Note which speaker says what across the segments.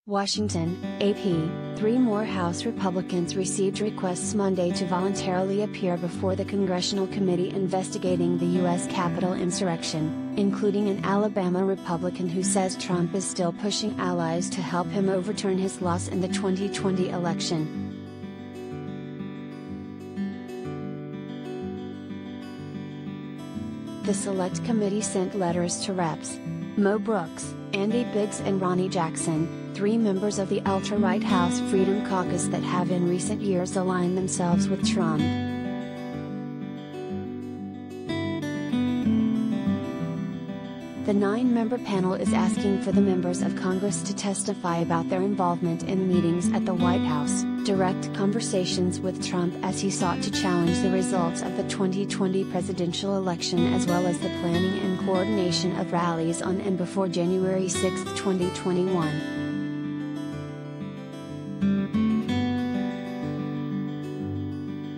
Speaker 1: Washington, AP, 3 more House Republicans received requests Monday to voluntarily appear before the congressional committee investigating the U.S. Capitol insurrection, including an Alabama Republican who says Trump is still pushing allies to help him overturn his loss in the 2020 election. The Select Committee sent letters to Reps. Mo Brooks, Andy Biggs and Ronny Jackson, 3 members of the ultra-right House Freedom Caucus that have in recent years aligned themselves with Trump. The 9-member panel is asking for the members of Congress to testify about their involvement in meetings at the White House, direct conversations with Trump as he sought to challenge the results of the 2020 presidential election, as well as the planning and coordination of rallies on and before January 6, 2021.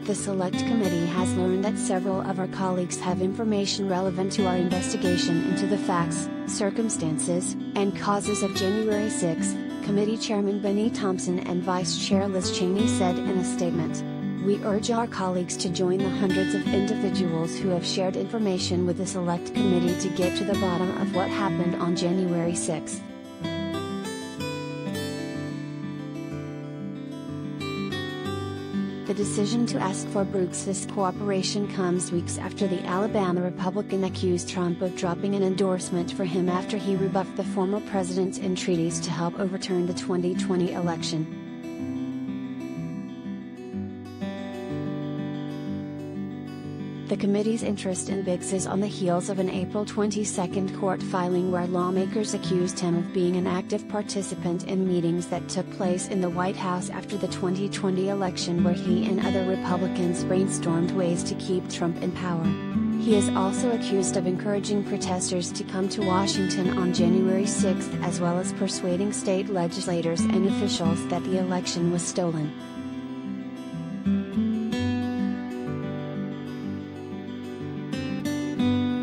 Speaker 1: The Select Committee has learned that several of our colleagues have information relevant to our investigation into the facts, circumstances, and causes of January 6, Committee Chairman Benny Thompson and Vice Chair Liz Cheney said in a statement. We urge our colleagues to join the hundreds of individuals who have shared information with the Select Committee to get to the bottom of what happened on January 6. The decision to ask for Brooks's cooperation comes weeks after the Alabama Republican accused Trump of dropping an endorsement for him after he rebuffed the former president's entreaties to help overturn the 2020 election. The committee's interest in Biggs is on the heels of an April 22 court filing where lawmakers accused him of being an active participant in meetings that took place in the White House after the 2020 election, where he and other Republicans brainstormed ways to keep Trump in power. He is also accused of encouraging protesters to come to Washington on January 6, as well as persuading state legislators and officials that the election was stolen.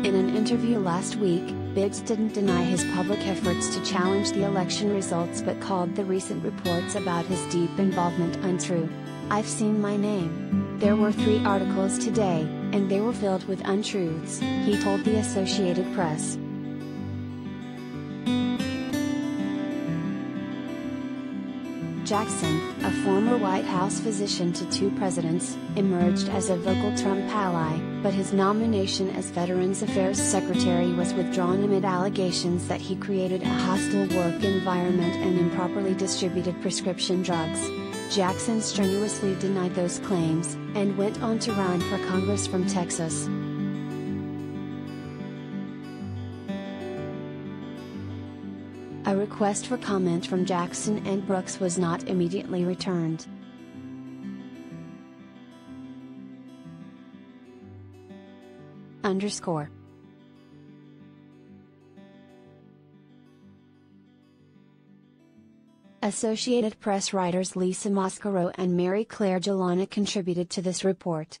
Speaker 1: In an interview last week, Biggs didn't deny his public efforts to challenge the election results but called the recent reports about his deep involvement untrue. I've seen my name. There were 3 articles today, and they were filled with untruths, he told the Associated Press. Jackson, a former White House physician to 2 presidents, emerged as a vocal Trump ally, but his nomination as Veterans Affairs Secretary was withdrawn amid allegations that he created a hostile work environment and improperly distributed prescription drugs. Jackson strenuously denied those claims, and went on to run for Congress from Texas. A request for comment from Jackson and Brooks was not immediately returned. Associated Press writers Lisa Mascaro and Mary Claire Gelana contributed to this report.